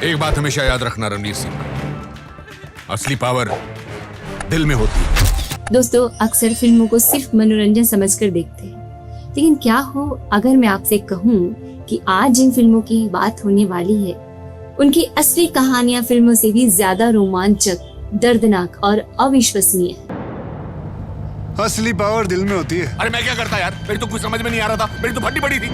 एक बात हमेशा याद रखना रणवीर सिंह, असली पावर दिल में होती है। दोस्तों, अक्सर फिल्मों को सिर्फ मनोरंजन समझकर देखते हैं, लेकिन क्या हो अगर मैं आपसे कहूं कि आज जिन फिल्मों की बात होने वाली है उनकी असली कहानियां फिल्मों से भी ज्यादा रोमांचक, दर्दनाक और अविश्वसनीय है। असली पावर दिल में होती है। अरे मैं क्या करता यार, मेरी तो कुछ समझ में नहीं आ रहा था, मेरी तो फटी पड़ी थी।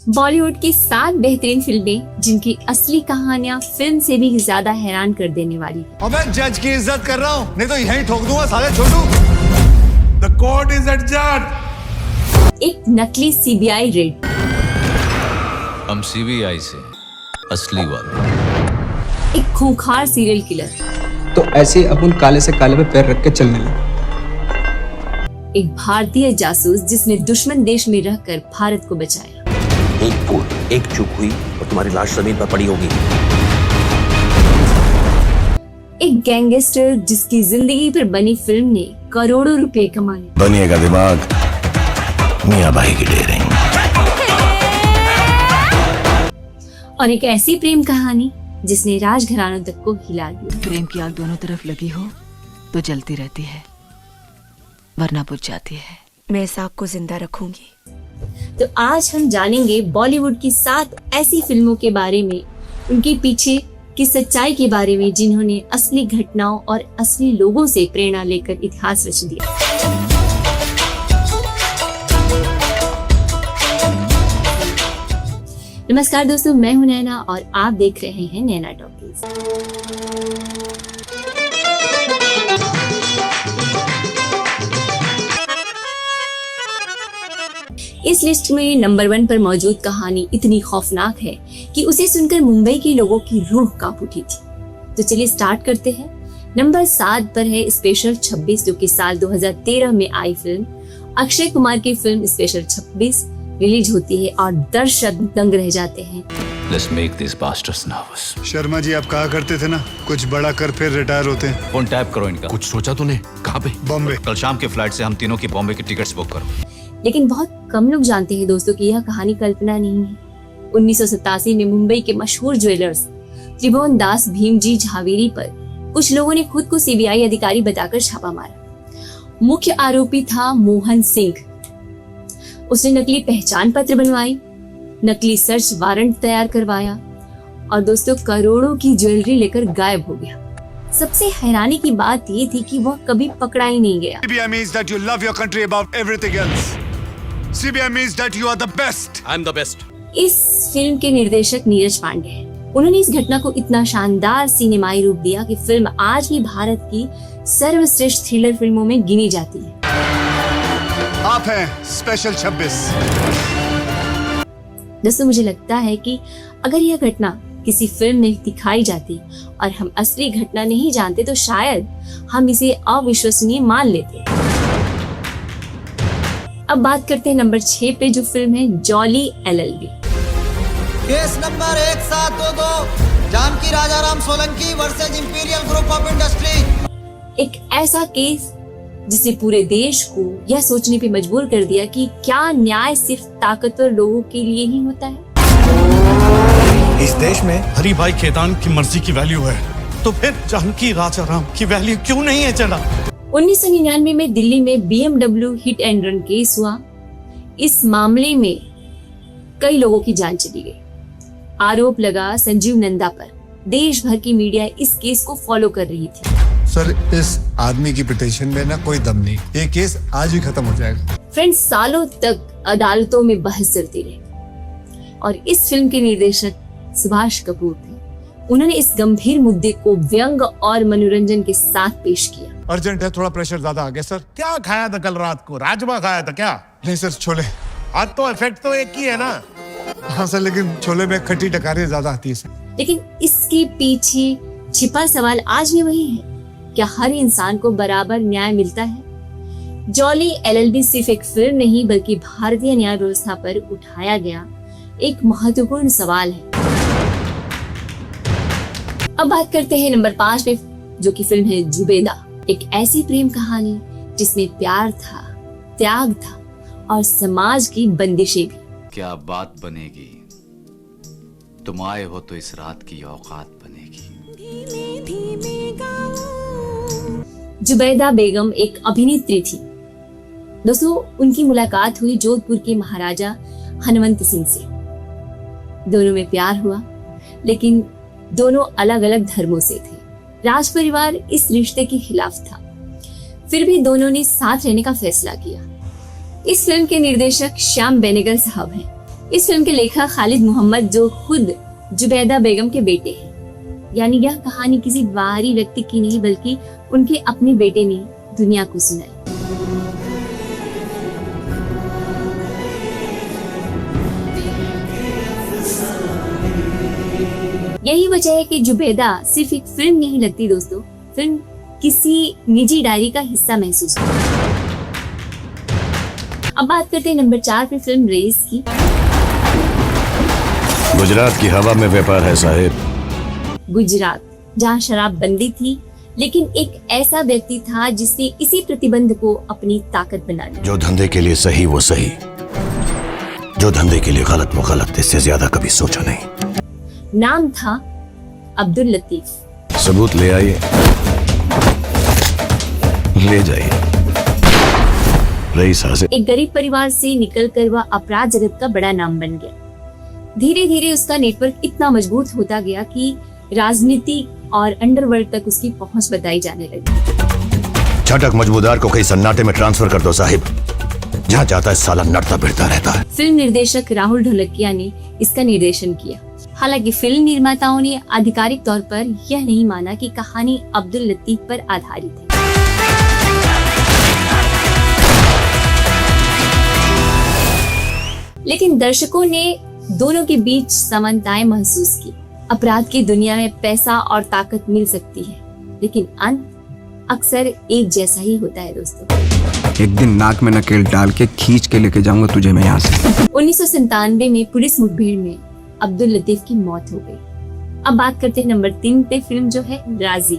बॉलीवुड की 7 बेहतरीन फिल्में जिनकी असली कहानियां फिल्म से भी ज्यादा हैरान कर देने वाली है। और मैं जज की इज्जत कर रहा हूँ, नहीं तो यहीं ठोक दूंगा साले छोटू। The court is adjourned। एक नकली सीबीआई रेड, हम सीबीआई से असली वाले। एक खूंखार सीरियल किलर, तो ऐसे अपन काले से काले पे पैर रख के चलने लगे। एक भारतीय जासूस जिसने दुश्मन देश में रहकर भारत को बचाया। एक भूल, एक चूक हुई और तुम्हारी लाश जमीन पर पड़ी होगी। एक गैंगस्टर जिसकी जिंदगी पर बनी फिल्म ने करोड़ों रुपए कमाए। बनिएगा दिमाग, मियां भाई की डेयरिंग। और एक ऐसी प्रेम कहानी जिसने राजघरानों तक को हिला दिया। प्रेम की आग दोनों तरफ लगी हो तो जलती रहती है, वरना बुझ जाती है। मैं इस आग को जिंदा रखूंगी। तो आज हम जानेंगे बॉलीवुड की 7 ऐसी फिल्मों के बारे में, उनके पीछे की सच्चाई के बारे में, जिन्होंने असली घटनाओं और असली लोगों से प्रेरणा लेकर इतिहास रच दिया। नमस्कार दोस्तों, मैं हूं नैना और आप देख रहे हैं नैना टॉकीज। इस लिस्ट में नंबर 1 पर मौजूद कहानी इतनी खौफनाक है कि उसे सुनकर मुंबई के लोगों की रूह कांप उठी थी। तो चलिए स्टार्ट करते हैं। नंबर 7 पर है स्पेशल 26, जो कि साल 2013 में आई फिल्म। अक्षय कुमार की फिल्म स्पेशल 26 रिलीज होती है और दर्शक दंग रह जाते हैं। Let's make these bastards nervous। Sharma ji, आप कहा करते थे ना, कुछ बड़ा कर फिर रिटायर होते हैं। फोन टैप करो इनका। कुछ सोचा तूने? कहाँ पे? बॉम्बे। कल शाम के फ्लाइट से हम तीनों की बॉम्बे की टिकट्स बुक करो। लेकिन बहुत कम लोग जानते हैं दोस्तों कि यह कहानी कल्पना नहीं है। 1987 में मुंबई के मशहूर ज्वेलर्स त्रिभुवन दास भीमजी झावेरी पर कुछ लोगों ने खुद को सीबीआई अधिकारी बताकर छापा मारा। मुख्य आरोपी था मोहन सिंह। उसने नकली पहचान पत्र बनवाई, नकली सर्च वारंट तैयार करवाया और दोस्तों करोड़ों की ज्वेलरी लेकर गायब हो गया। सबसे हैरानी की बात ये थी कि वह कभी पकड़ा ही नहीं गया। CBI means that you love your country above everything else. CBI means that you are the best. I'm the best. इस फिल्म के निर्देशक नीरज पांडे हैं। उन्होंने इस घटना को इतना शानदार सिनेमाई रूप दिया कि फिल्म आज भी भारत की सर्वश्रेष्ठ थ्रिलर फिल्मों में गिनी जाती है। आप हैं स्पेशल 26। दोस्तों, मुझे लगता है कि अगर यह घटना किसी फिल्म में दिखाई जाती और हम असली घटना नहीं जानते तो शायद हम इसे अविश्वसनीय मान लेते। अब बात करते हैं नंबर 6 पे, जो फिल्म है Jolly LLB। Case number 1722 Janki Rajaram Solanki versus Imperial Group of Industry. एक ऐसा केस जिसने पूरे देश को यह सोचने पे मजबूर कर दिया कि क्या न्याय सिर्फ ताकतवर लोगों के लिए ही होता है। इस देश में हरी भाई खेतान की मर्जी की वैल्यू है, तो फिर जानकी राजाराम की वैल्यू क्यों नहीं है? चला 1999 में दिल्ली में BMW hit and run case हुआ। इस मामले में कई लोगों की जान चली गई। आरोप लगा संजीव नंदा पर। देश भर की मीडिया इस केस को फॉलो कर रही थी। सर, इस आदमी की पिटीशन में ना कोई दम नहीं, ये केस आज ही खत्म हो जाएगा। फ्रेंड्स, सालों तक अदालतों में बहस चलती रही और इस फिल्म के निर्देशक सुभाष कपूर थे। उन्होंने इस गंभीर मुद्दे को व्यंग और मनोरंजन के साथ पेश किया। अर्जेंट है, थोड़ा प्रेशर ज्यादा आ गया सर। क्या खाया था कल रात को? राजमा खाया था क्या? नहीं सर, छोले। आज तो इफेक्ट तो एक ही है ना। हाँ सर, लेकिन छोले में खट्टी डकारी ज्यादा आती है सर। लेकिन इसके पीछे छिपा सवाल आज भी वही है, क्या हर इंसान को बराबर न्याय मिलता है? जॉली LLB सिर्फ एक फिल्म नहीं बल्कि भारतीय न्याय व्यवस्था पर उठाया गया एक महत्वपूर्ण सवाल है। अब बात करते हैं नंबर 5 पे, जो कि फिल्म है जुबेदा। एक ऐसी प्रेम कहानी जिसमें प्यार था, त्याग था और समाज की बंदिशें भी। क्या बात बनेगी तुम आए हो तो इस रात की औकात बनेगी। जुबैदा बेगम एक अभिनेत्री थी। दोस्तों, उनकी मुलाकात हुई जोधपुर के महाराजा हनुमंत सिंह से। दोनों में प्यार हुआ, लेकिन दोनों अलग अलग धर्मों से थे। राज परिवार इस रिश्ते के खिलाफ था, फिर भी दोनों ने साथ रहने का फैसला किया। इस फिल्म के निर्देशक श्याम बेनेगल साहब हैं। इस फिल्म के लेखक खालिद मोहम्मद, जो खुद जुबैदा बेगम के बेटे हैं। यानी यह कहानी किसी बाहरी व्यक्ति की नहीं, बल्कि उनके अपने बेटे ने दुनिया को सुनाई। यही वजह है कि जुबैदा सिर्फ एक फिल्म नहीं लगती दोस्तों, फिल्म किसी निजी डायरी का हिस्सा महसूस होती है। अब बात करते हैं नंबर 4 पे फिल्म रेस की। गुजरात की हवा में व्यापार है साहिब। गुजरात, जहाँ शराब बंदी थी, लेकिन एक ऐसा व्यक्ति था जिसने इसी प्रतिबंध को अपनी ताकत बना लिया। जो धंधे के लिए सही वो सही, जो धंधे के लिए गलत वो गलत, इससे ज्यादा कभी सोचा नहीं। नाम था अब्दुल लतीफ। सबूत ले आइए, ले जाइए। रईस हाजिर। एक गरीब परिवार से निकलकर वह अपराध जगत का बड़ा नाम बन गया। धीरे धीरे उसका नेटवर्क इतना मजबूत होता गया कि राजनीति और अंडरवर्ल्ड तक उसकी पहुंच बताई जाने लगी। छटक मजबूदार को कहीं सन्नाटे में ट्रांसफर कर दो साहिब, जहाँ जाता है साला नड़ता भिड़ता रहता है। फिल्म निर्देशक राहुल ढोलकिया ने इसका निर्देशन किया। हालांकि फिल्म निर्माताओं ने आधिकारिक तौर पर यह नहीं माना कि कहानी अब्दुल लतीफ पर आधारित है। लेकिन दर्शकों ने दोनों के बीच समानताएं महसूस की। अपराध की दुनिया में पैसा और ताकत मिल सकती है, लेकिन अंत अक्सर एक जैसा ही होता है दोस्तों। एक दिन नाक में नकेल डाल के खींच के लेके जाऊंगा तुझे मैं यहाँ से। 1997 में पुलिस मुठभेड़ में अब्दुल लतीफ की मौत हो गई। अब बात करते हैं नंबर 3 पे, फिल्म जो है राजी।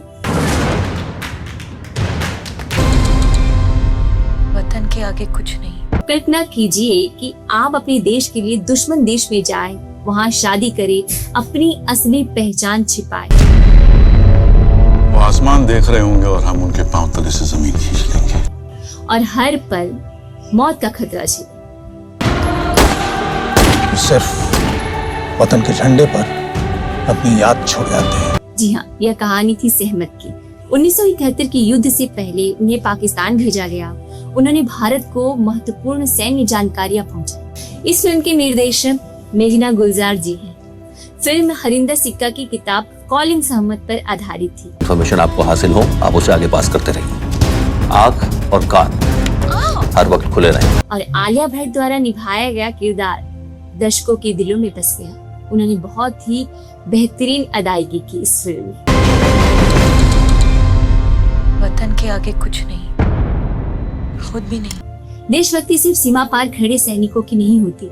वतन के आगे कुछ नहीं। कल्पना कीजिए कि आप अपने देश के लिए दुश्मन देश में जाएं, वहाँ शादी करें, अपनी असली पहचान छिपाएं। वो आसमान देख रहे होंगे और हम उनके पांव तले से जमीन खींच लेंगे। और हर पल मौत का खतरा झेलें। सिर्फ वतन के झंडे पर अपनी याद छोड़ जाते हैं। जी हाँ, यह कहानी थी सहमत की। 1971 के युद्ध से पहले उन्हें पाकिस्तान भेजा गया। उन्होंने भारत को महत्वपूर्ण सैन्य जानकारियां पहुंचाई। इस फिल्म के निर्देशक मेघना गुलजार जी हैं। फिल्म हरिंदर सिक्का की किताब कॉलिंग्स अहमद पर आधारित थी। इन्फॉर्मेशन आपको हासिल हो, आप उसे आगे पास करते रहिए। आंख और कान हर वक्त खुले रहें। और आलिया भट्ट द्वारा निभाया गया किरदार दर्शकों के दिलों में बस गया। उन्होंने बहुत ही बेहतरीन अदायगी की इस फिल्म में। वतन के आगे कुछ नहीं, खुद भी नहीं। देशभक्ति सिर्फ सीमा पार खड़े सैनिकों की नहीं होती।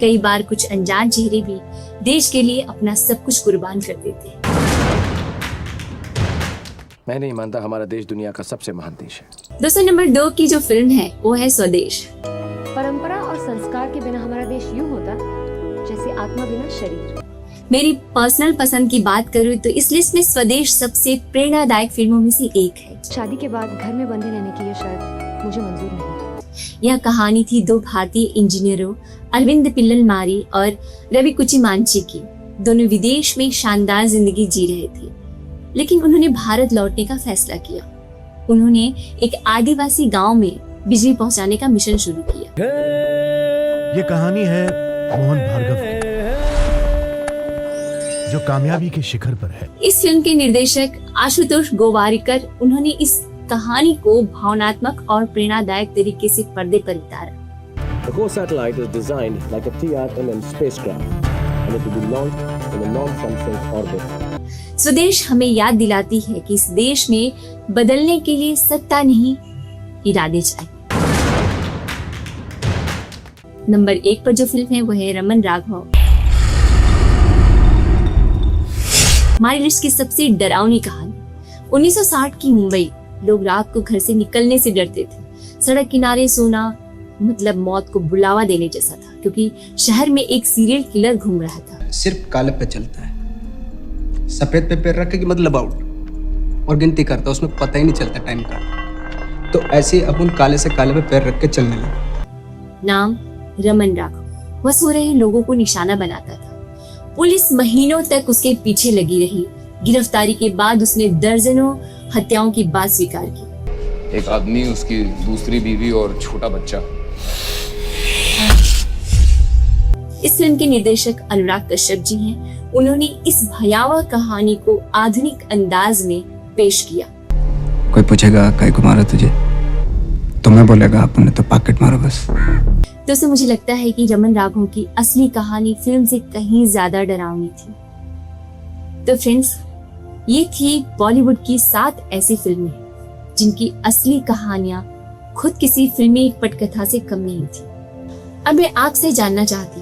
कई बार कुछ अनजान चेहरे भी देश के लिए अपना सब कुछ कुर्बान कर देते हैं। मैं नहीं मानता हमारा देश दुनिया का सबसे महान देश है। दोस्तों, नंबर 2 की जो फिल्म है वो है स्वदेश। परंपरा और संस्कार के बिना हमारा देश यूं होता जैसे आत्मा बिना शरीर। मेरी पर्सनल पसंद की बात करूँ तो इस लिस्ट में स्वदेश सबसे प्रेरणादायक फिल्मों में से एक है। शादी के बाद घर में बंधे रहने की ये शर्त मुझे मंजूर नहीं। यह कहानी थी 2 भारतीय इंजीनियरों अरविंद पिल्लल मारी और रवि कुचिमांची की। दोनों विदेश में शानदार जिंदगी जी रहे थे, लेकिन उन्होंने भारत लौटने का फैसला किया। उन्होंने एक आदिवासी गांव में बिजली पहुंचाने का मिशन शुरू किया। ये कहानी है मोहन भार्गव की, जो कामयाबी के शिखर पर है। इस फिल्म के निर्देशक आशुतोष गोवारिकर, उन्होंने इस कहानी को भावनात्मक और प्रेरणादायक तरीके से पर्दे पर उतारा। The core satellite is designed like a TRMM spacecraft and it will be launched in a non-function orbit. स्वदेश हमें याद दिलाती है कि इस देश में बदलने के लिए सत्ता नहीं, इरादे चाहिए। नंबर 1 पर जो फिल्म है वो है रमन राघव। हमारी लिस्ट की सबसे डरावनी कहानी। 1960 की मुंबई। लोग रात को घर से निकलने से डरते थे। सड़क किनारे सोना मतलब मौत को बुलावा देने जैसा था, क्योंकि शहर में एक सीरियल किलर घूम रहा था। सिर्फ काले पे चलता है, सफेद पे पैर रखे कि मतलब आउट, और गिनती करता, उसमें पता ही नहीं चलता टाइम का। तो ऐसे ही अपन काले से काले पे पैर रख के चलने लगे। नाम रमन राघव। वह सो रहे लोगों को निशाना बनाता था। पुलिस महीनों तक उसके पीछे लगी रही। गिरफ्तारी के बाद उसने दर्जनों हत्याओं की बात स्वीकार की। एक आदमी, उसकी दूसरी बीवी और छोटा बच्चा। इस फिल्म के निर्देशक अनुराग कश्यप जी हैं। उन्होंने इस भयावह कहानी को आधुनिक अंदाज में पेश किया। कोई पूछेगा कहीं को मारा तुझे, तो मैं बोलेगा आपने तो पॉकेट मारा बस। दोस्तों, मुझे लगता है कि रमन राघव की असली कहानी फिल्म से कहीं ज्यादा डरावनी थी। तो फ्रेंड्स, ये थी बॉलीवुड की 7 ऐसी फिल्में जिनकी असली कहानियां खुद किसी फिल्मी पटकथा से कम नहीं थी। अब मैं आपसे जानना चाहती,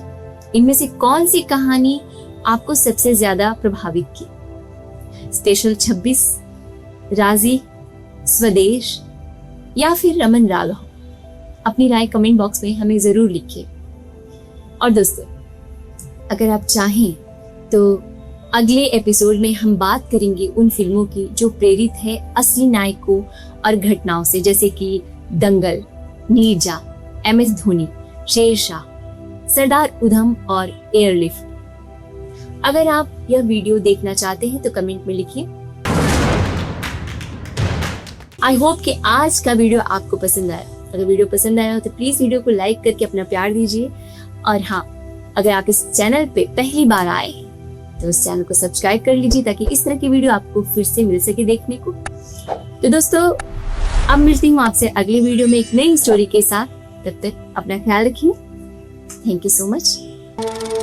इनमें से कौन सी कहानी आपको सबसे ज्यादा प्रभावित की? स्पेशल 26, राजी, स्वदेश या फिर रमन राघव? अपनी राय कमेंट बॉक्स में हमें जरूर लिखिए। और दोस्तों, अगर आप चाहें तो अगले एपिसोड में हम बात करेंगे उन फिल्मों की जो प्रेरित है असली नायकों और घटनाओं से, जैसे कि दंगल, नीरजा, MS धोनी, शेरशाह, सरदार उधम और एयरलिफ्ट। अगर आप यह वीडियो देखना चाहते हैं तो कमेंट में लिखिए। आई होप कि आज का वीडियो आपको पसंद आया। अगर वीडियो पसंद आया हो तो प्लीज वीडियो को लाइक करके अपना प्यार दीजिए। और हाँ, अगर आप इस चैनल पे पहली बार आए तो इस चैनल को सब्सक्राइब कर लीजिए, ताकि इस तरह की वीडियो आपको फिर से मिल सके देखने को। तो दोस्तों, अब मिलती हूँ आपसे अगले वीडियो में एक नई स्टोरी के साथ। तब तक अपना ख्याल रखिए। Thank you so much.